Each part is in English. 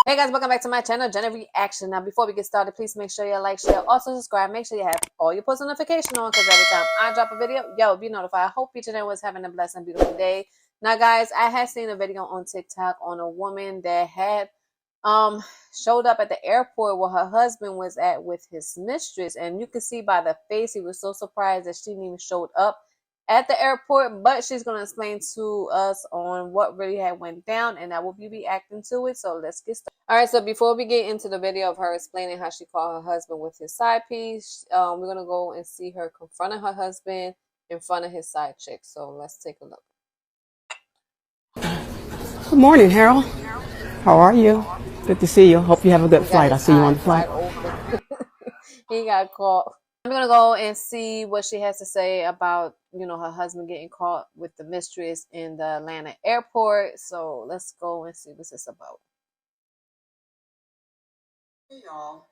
Hey guys, welcome back to my channel, JennyReaction. Now, before we get started, please make sure you like, share, also subscribe. Make sure you have all your post notifications on, because every time I drop a video, you'll be notified. I hope each and everyone was having a blessed and beautiful day. Now, guys, I had seen a video on TikTok on a woman that had showed up at the airport where her husband was at with his mistress, and you can see by the face he was so surprised that she didn't even showed up at the airport. But she's going to explain to us on what really had went down, and I will be reacting to it. So let's get started. All right, so before we get into the video of her explaining how she called her husband with his side piece, we're going to go and see her confronting her husband in front of his side chick. So let's take a look. Good morning, Harold. How are you? Good to see you. Hope you have a good flight. I'll see you on the flight. He got caught. I'm going to go and see what she has to say about, her husband getting caught with the mistress in the Atlanta airport. So let's go and see what this is about. Hey y'all,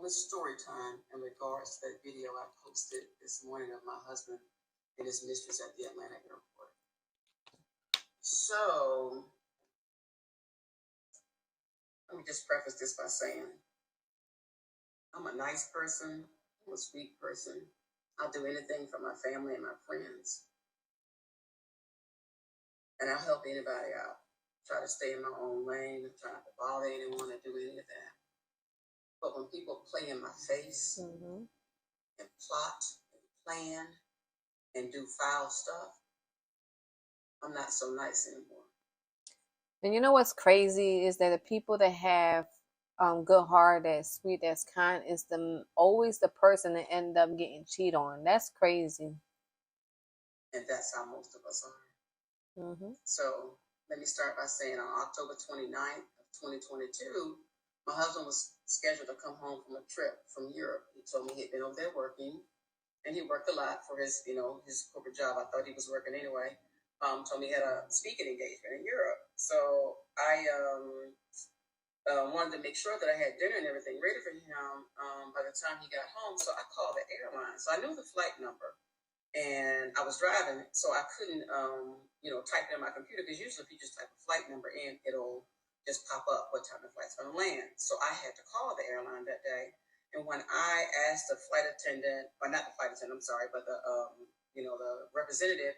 it's story time in regards to that video I posted this morning of my husband and his mistress at the Atlanta airport. So, let me just preface this by saying, I'm a nice person, I'm a sweet person. I'll do anything for my family and my friends. And I'll help anybody out. Try to stay in my own lane, try not to bother anyone or do any of that. But when people play in my face and plot and plan and do foul stuff, I'm not so nice anymore. And you know what's crazy is that the people that have good heart, that's sweet, that's kind, is always the person that end up getting cheated on. That's crazy. And that's how most of us are. So let me start by saying on October 29th of 2022, my husband was scheduled to come home from a trip from Europe. He told me he'd been over there working, and he worked a lot for his, his corporate job. I thought he was working anyway. Told me he had a speaking engagement in Europe. So I wanted to make sure that I had dinner and everything ready for him by the time he got home. So I called the airline. So I knew the flight number, and I was driving, so I couldn't, type it in my computer, because usually if you just type a flight number in, it'll just pop up what time the flight's going to land. So I had to call the airline that day. And when I asked the flight attendant, or not the flight attendant, I'm sorry, but the representative,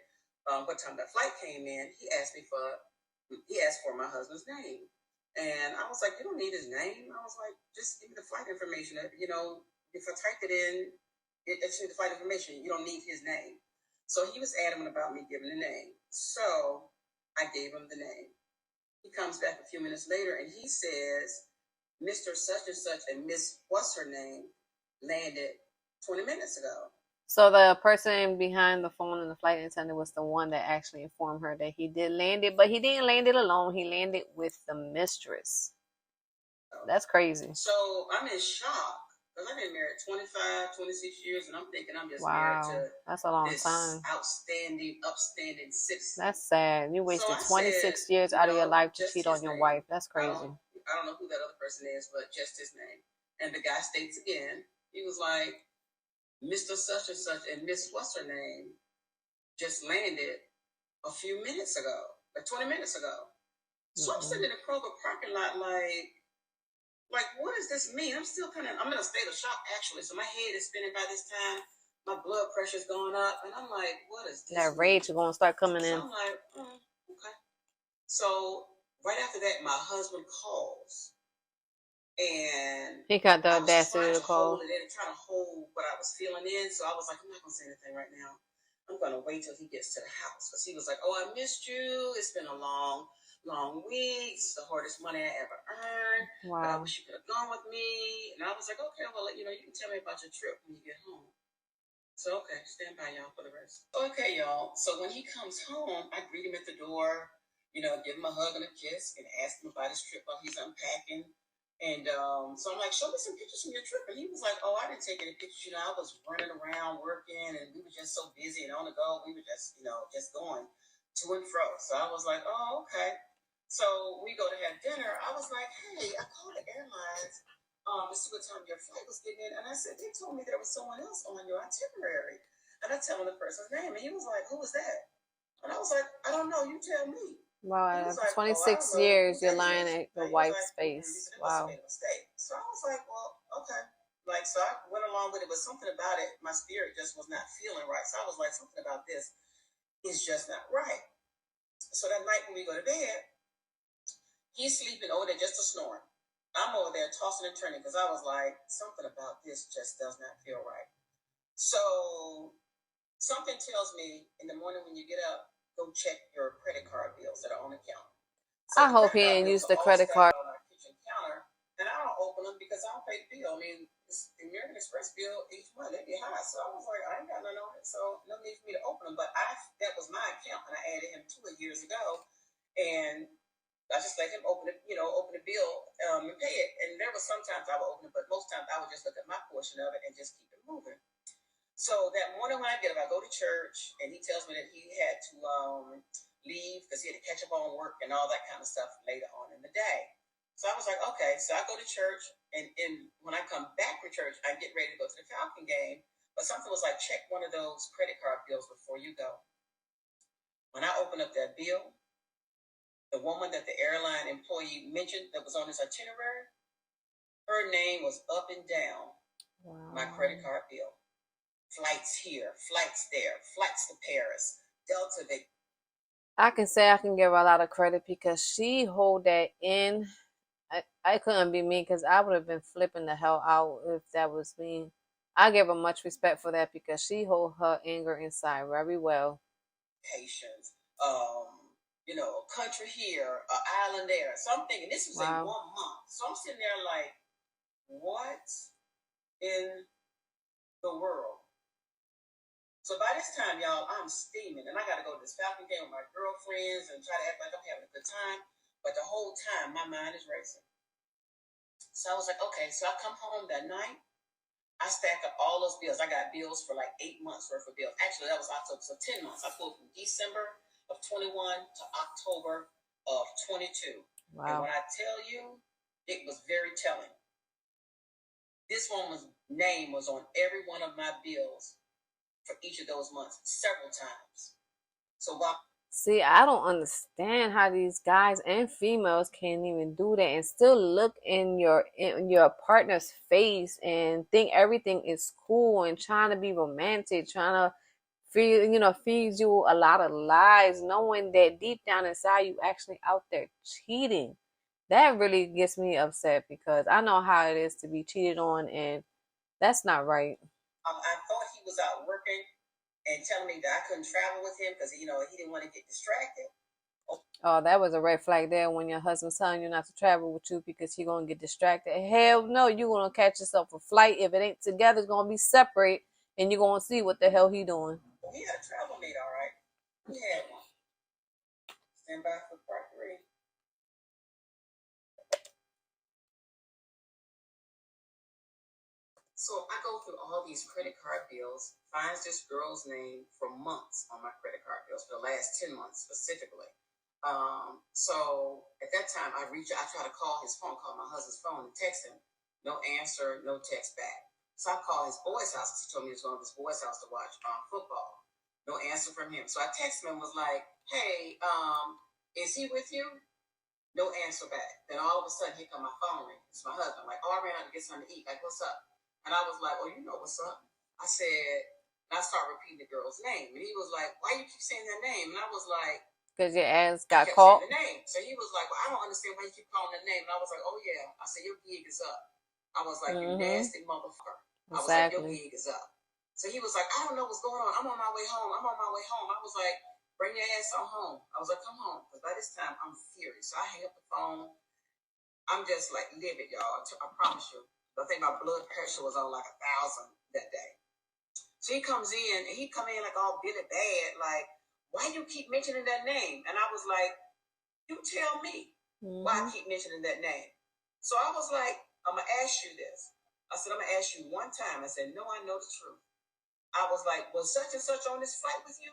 what time that flight came in, he asked for my husband's name. And I was like, you don't need his name. I was like, just give me the flight information. If I typed it in, it's the flight information. You don't need his name. So he was adamant about me giving the name. So I gave him the name. He comes back a few minutes later and he says, Mr. Such and Such and Miss What's her name landed 20 minutes ago. So the person behind the phone and the flight attendant was the one that actually informed her that he did land it, but he didn't land it alone. He landed with the mistress. That's crazy. So I'm in shock, because I've been married 25, 26 years, and I'm thinking I'm just married to that's a long this time. upstanding citizen. That's sad. You wasted 26 years out of your life to cheat on your wife. That's crazy. I don't know who that other person is, but just his name. And the guy states again, he was like, Mr. Such and Such and Miss What's her name just landed a few minutes ago, like 20 minutes ago. So I'm sitting in the Kroger parking lot like, what does this mean? I'm in a state of shock, actually. So my head is spinning by this time. My blood pressure's going up. And I'm like, what is this? That rage is going to start coming in. So I'm like, okay. So right after that, my husband calls. And he got the audacity to call. Hold it in and try to hold what I was feeling in. So I was like, I'm not going to say anything right now. I'm going to wait till he gets to the house. Because he was like, oh, I missed you. It's been a long week. It's the hardest money I ever earned. Wow. But I wish you could have gone with me. And I was like, okay, well, you can tell me about your trip when you get home. So, okay, stand by, y'all, for the rest. Okay, y'all. So when he comes home, I greet him at the door, give him a hug and a kiss, and ask him about his trip while he's unpacking. And so I'm like, show me some pictures from your trip. And he was like, oh, I didn't take any pictures. I was running around working, and we were just so busy and on the go. We were just, just going to and fro. So I was like, oh, okay. So we go to have dinner. I was like, hey, I called the airlines to see what time your flight was getting in. And I said, they told me there was someone else on your itinerary. And I tell him the person's name. And he was like, who was that? And I was like, I don't know. You tell me. He Wow, was like, oh, I don't 26 know who years you're that lying is. at your And he was wife's like, he face. said, they must have Wow. made a mistake. So I was like, well, okay. Like, so I went along with it, but something about it, my spirit just was not feeling right. So I was like, something about this is just not right. So that night when we go to bed, he's sleeping over there just a snoring. I'm over there tossing and turning because I was like, something about this just does not feel right. So something tells me in the morning when you get up, go check your credit card bills that are on account. So I the hope credit he card ain't bills used are the all credit stacked card. on our kitchen counter, and I don't open them because I don't pay the bill. I mean, it's the American Express bill each month, they get high. So I was like, I ain't got none on it, so no need for me to open them. But that was my account, and I added him to it years ago, and I just let him open it, open the bill and pay it. And there was sometimes I would open it, but most times I would just look at my portion of it and just keep it moving. So that morning when I get up, I go to church, and he tells me that he had to leave because he had to catch up on work and all that kind of stuff later on in the day. So I was like, okay. So I go to church, and when I come back from church, I get ready to go to the Falcon game. But something was like, check one of those credit card bills before you go. When I open up that bill, the woman that the airline employee mentioned that was on his itinerary, her name was up and down my credit card bill. Flights here, flights there, flights to Paris, Delta. I can say I can give her a lot of credit because she hold that in. I couldn't be me because I would have been flipping the hell out if that was me. I give her much respect for that because she hold her anger inside very well. Patience, country here, island there. So I'm thinking this was in 1 month. So I'm sitting there like, what in the world? So by this time, y'all, I'm steaming, and I got to go to this Falcon game with my girlfriends and try to act like I'm having a good time. But the whole time, my mind is racing. So I was like, okay. So I come home that night. I stack up all those bills. I got bills for like 8 months worth of bills. Actually, that was October, so 10 months. I pulled from December of 21 to October of 22. Wow. And when I tell you, it was very telling. This woman's name was on every one of my bills for each of those months several times. So while See, I don't understand how these guys and females can't even do that and still look in your partner's face and think everything is cool and trying to be romantic, trying to feed you a lot of lies, knowing that deep down inside you actually out there cheating. That really gets me upset because I know how it is to be cheated on, and that's not right. I thought he was out working and telling me that I couldn't travel with him because he didn't want to get distracted. Oh, that was a red flag there when your husband's telling you not to travel with you because you're going to get distracted. Hell no, you're going to catch yourself a flight. If it ain't together, it's going to be separate, and you're going to see what the hell he doing. Well, he had a travel mate, all right. He had one. Stand by for part 3. So I go through all these credit card bills, finds this girl's name for months on my credit card bills, for the last 10 months specifically. So at that time, I try to call my husband's phone and text him. No answer, no text back. So I call his boy's house because he told me he was going to his boy's house to watch football. No answer from him. So I texted him and was like, hey, is he with you? No answer back. Then all of a sudden, here come my phone ring. It's my husband. I'm like, oh, I ran out to get something to eat. Like, what's up? And I was like, oh, you know what's up? I said, and I started repeating the girl's name. And he was like, why you keep saying that name? And I was like, because your ass got caught. The name. So he was like, well, I don't understand why you keep calling that name. And I was like, oh, yeah. I said, your gig is up. I was like, you nasty motherfucker. Exactly. I was like, your gig is up. So he was like, I don't know what's going on. I'm on my way home. I was like, bring your ass on home. I was like, come home. Because by this time, I'm furious. So I hang up the phone. I'm just like livid, y'all. I promise you. I think my blood pressure was on like 1,000 that day. So he comes in, and he come in like all bitter bad, like, why you keep mentioning that name? And I was like, you tell me why I keep mentioning that name. So I was like, I'm going to ask you this. I said, I'm going to ask you one time. I said, no, I know the truth. I was like, was such and such on this flight with you?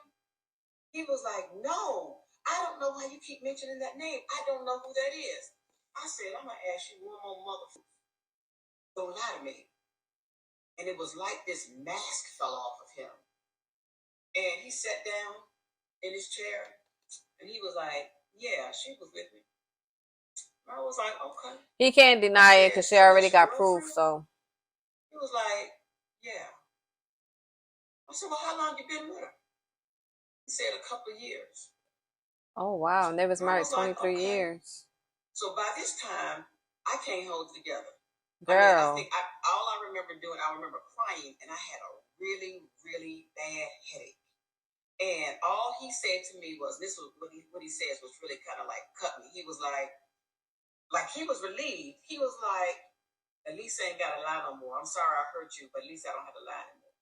He was like, no, I don't know why you keep mentioning that name. I don't know who that is. I said, I'm going to ask you one more motherfucker. Don't lie to me. And it was like this mask fell off of him. And he sat down in his chair, and he was like, Yeah, she was with me. I was like, okay. He can't deny it because she already got proof. So he was like, yeah. I said, well, how long you been with her? He said a couple of years. oh wow, and they was married 23 okay. years. So by this time, I can't hold it together. Girl. I think all I remember doing, I remember crying, and I had a really, really bad headache. And all he said to me was, this was what he says was really kind of like cut me. He was like he was relieved. He was like, at least I ain't got to lie no more. I'm sorry I hurt you, but at least I don't have to lie anymore.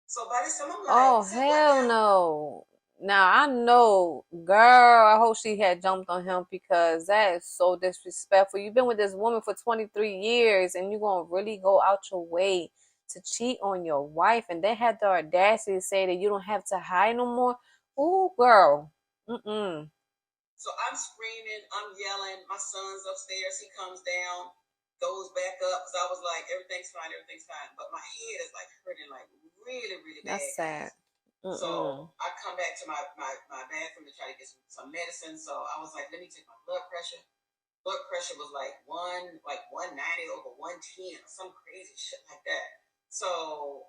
So by this time, I'm like, oh hell no. Now I know, girl, I hope she had jumped on him because that is so disrespectful. You've been with this woman for 23 years and you're going to really go out your way to cheat on your wife and they had the audacity to say that you don't have to hide no more. Ooh, girl. Mm-mm. So I'm screaming, I'm yelling. My son's upstairs. He comes down, goes back up because I was like, everything's fine. But my head is like hurting like really, really bad. That's sad. Mm-mm. So I come back to my bathroom to try to get some medicine. So I was like, let me take my blood pressure. Blood pressure was like 190 over 110 or some crazy shit like that. So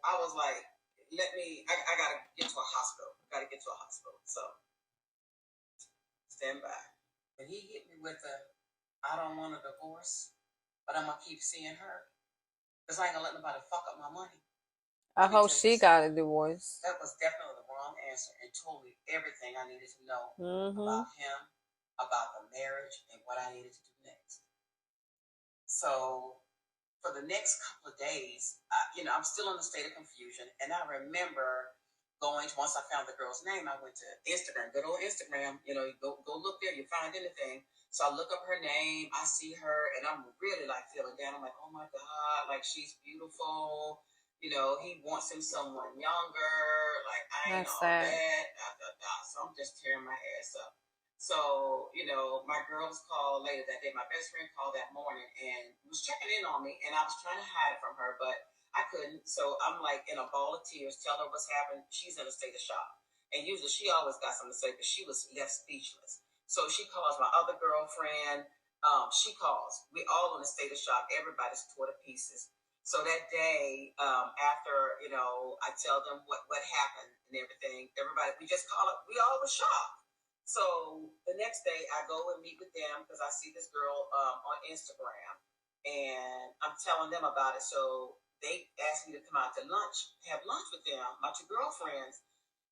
I was like, I gotta get to a hospital. So stand by. When he hit me with I don't want a divorce, but I'm gonna keep seeing her. Because I ain't gonna let nobody fuck up my money. I hope she got a divorce. That was definitely the wrong answer and told me everything I needed to know about him, about the marriage, and what I needed to do next. So for the next couple of days, I'm still in a state of confusion. And I remember once I found the girl's name, I went to Instagram, good old Instagram. You go look there, you find anything. So I look up her name, I see her, and I'm really like feeling down. I'm like, oh my God, like she's beautiful. He wants him someone younger. Like I ain't all that. So I'm just tearing my ass up. So, my girls called later that day. My best friend called that morning and was checking in on me, and I was trying to hide from her, but I couldn't. So I'm like in a ball of tears, telling her what's happened. She's in a state of shock. And usually she always got something to say, but she was left speechless. So she calls my other girlfriend. She calls. We all in a state of shock. Everybody's tore to pieces. So that day, after, I tell them what happened and everything, everybody, we just call it, we all were shocked. So the next day I go and meet with them because I see this girl on Instagram and I'm telling them about it. So they asked me to come out to lunch, have lunch with them, my two girlfriends.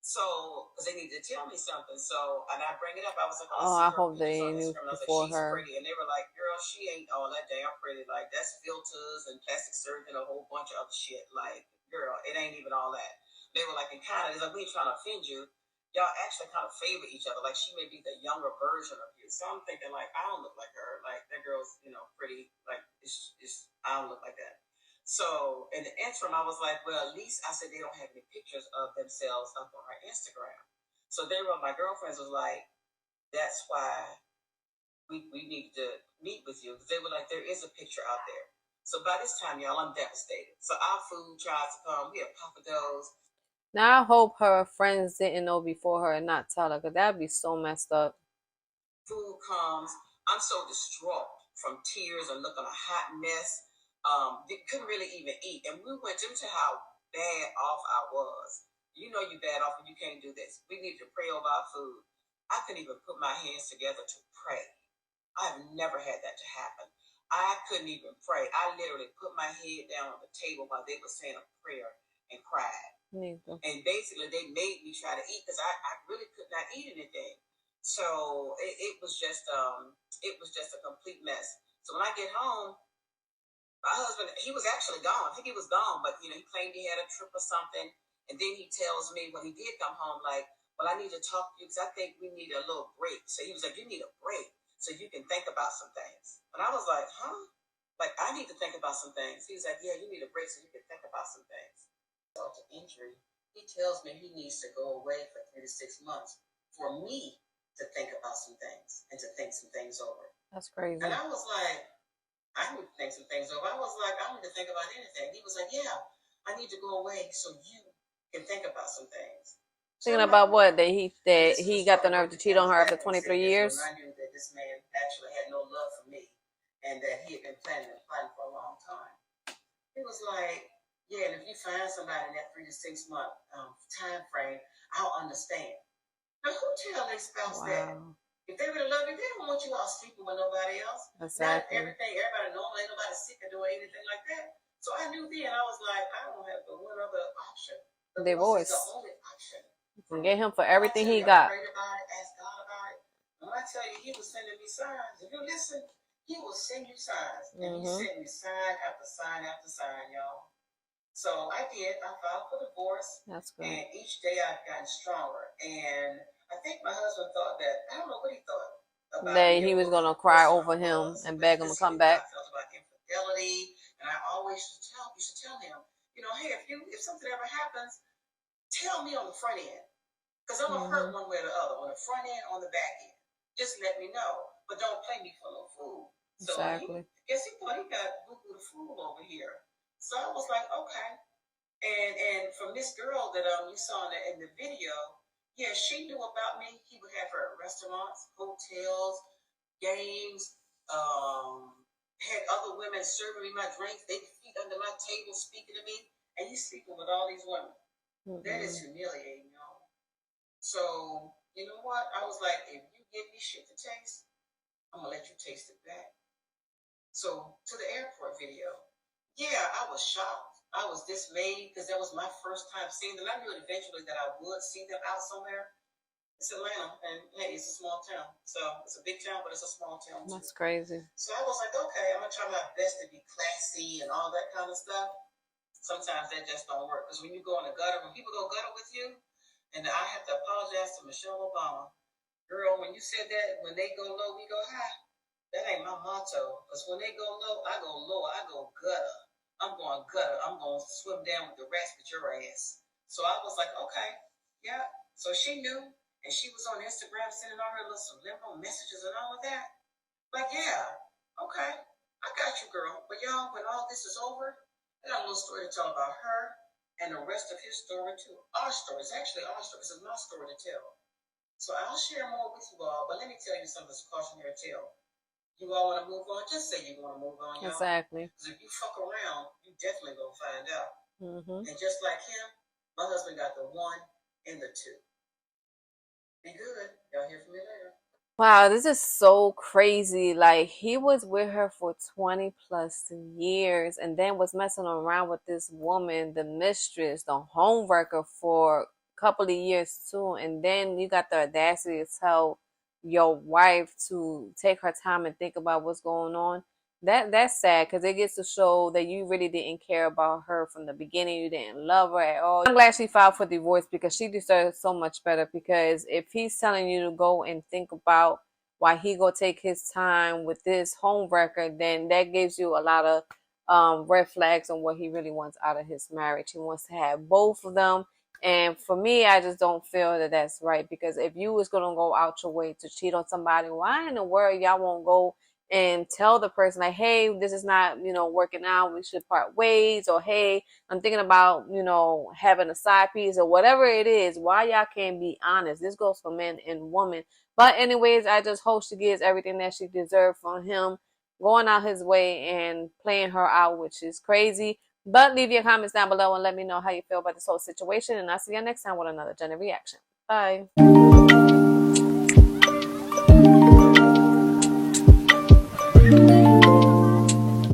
So, because they needed to tell me something. So, and I bring it up. I was like, I hope they knew before her. Pretty. And they were like, girl, she ain't all that damn pretty. Like, that's filters and plastic surgery and a whole bunch of other shit. Like, girl, it ain't even all that. They were like, and kind of, like, we ain't trying to offend you. Y'all actually kind of favor each other. Like, she may be the younger version of you. So I'm thinking, like, I don't look like her. Like, that girl's, pretty. Like, I don't look like that. So in the interim, I was like, well, at least I said they don't have any pictures of themselves up on her Instagram. So my girlfriends was like, that's why we need to meet with you. Because they were like, there is a picture out there. So by this time, y'all, I'm devastated. So our food tries to come. We have papados. Now I hope her friends didn't know before her and not tell her, because that'd be so messed up. Food comes. I'm so distraught from tears and looking a hot mess. Couldn't really even eat. And we went into how bad off I was. You bad off when you can't do this. We needed to pray over our food. I couldn't even put my hands together to pray. I've never had that to happen. I couldn't even pray. I literally put my head down on the table while they were saying a prayer and cried. And basically they made me try to eat because I really could not eat anything. So it was just a complete mess. So when I get home, my husband, he was actually gone. I think he was gone, but he claimed he had a trip or something. And then he tells me when he did come home, like, well, I need to talk to you because I think we need a little break. So he was like, you need a break so you can think about some things. And I was like, huh? Like, I need to think about some things. He was like, yeah, you need a break so you can think about some things. So to injury, he tells me he needs to go away for 3 to 6 months for me to think about some things and to think some things over. That's crazy. And I was like, I need to think some things over. I was like, I don't need to think about anything. He was like, yeah, I need to go away so you can think about some things. Thinking about what? That he got the nerve to cheat on her after 23 years? I knew that that this man actually had no love for me and that he had been planning and plotting for a long time. He was like, yeah, and if you find somebody in that 3 to 6 month time frame, I'll understand. Now, who tell their spouse that? If they really love you, they don't want you all sleeping with nobody else. Exactly. Not everything, everybody normal, ain't nobody sick or doing anything like that. So I knew then, I was like, I don't have but one other option. Divorce. Is the only option. You can get him for everything he got. I prayed about it, asked God about it. When I tell you, he was sending me signs. If you listen, he will send you signs. And he sent me sign after sign after sign, y'all. So I did. I filed for divorce. That's good. And each day I've gotten stronger. And I think my husband thought that, I don't know what he thought about that he was going to cry over him and beg him to come back. I felt about infidelity. And I always used to tell him, you know, hey, if something ever happens, tell me on the front end. Because I'm going to hurt one way or the other, on the front end, on the back end. Just let me know. But don't play me for no fool. So exactly. he thought he got Boo-Boo the fool over here. So I was like, okay. And from this girl that you saw in the video, yeah, she knew about me. He would have her at restaurants, hotels, games, had other women serving me my drinks. They feet under my table speaking to me. And he's sleeping with all these women. That is humiliating, y'all. So, you know what? I was like, if you give me shit to taste, I'm going to let you taste it back. So, to the airport video. Yeah, I was shocked. I was dismayed because that was my first time seeing them. I knew eventually that I would see them out somewhere. It's Atlanta, and hey, it's a small town. So it's a big town, but it's a small town too. That's crazy. So I was like, okay, I'm gonna try my best to be classy and all that kind of stuff. Sometimes that just don't work because when you go in the gutter, when people go gutter with you, and I have to apologize to Michelle Obama, girl, when you said that, when they go low, we go high. That ain't my motto. Because when they go low, I go low. I go gutter. I'm going gutter. I'm going to swim down with the rest with your ass. So I was like, okay, yeah. So she knew, and she was on Instagram sending all her little subliminal messages and all of that. Like, yeah, okay, I got you, girl. But y'all, when all this is over, I got a little story to tell about her and the rest of his story too. Our story. It's actually our story. This is my story to tell. So I'll share more with you all, but let me tell you something that's a cautionary tale. You all want to move on? Just say you want to move on, y'all. exactly. Because if you fuck around, you definitely going to find out. And just like him, my husband got the one and the two. Be good. Y'all hear from me later. Wow, this is so crazy. Like, he was with her for 20 plus years and then was messing around with this woman, the mistress, the home wrecker, for a couple of years too. And then you got the audacity to tell your wife to take her time and think about what's going on. That's sad because it gets to show that you really didn't care about her from the beginning. You didn't love her at all. I'm glad she filed for divorce because she deserves so much better. Because if he's telling you to go and think about why he go take his time with this home record, then that gives you a lot of red flags on what he really wants out of his marriage. He wants to have both of them. And for me, I just don't feel that that's right. Because if you was going to go out your way to cheat on somebody, why in the world y'all won't go and tell the person, like, hey, this is not, working out, we should part ways, or hey, I'm thinking about, having a side piece, or whatever it is. Why y'all can't be honest? This goes for men and women. But anyways, I just hope she gets everything that she deserved from him, going out his way and playing her out, which is crazy. But leave your comments down below and let me know how you feel about this whole situation. And I'll see you next time with another JennyReaction. Bye.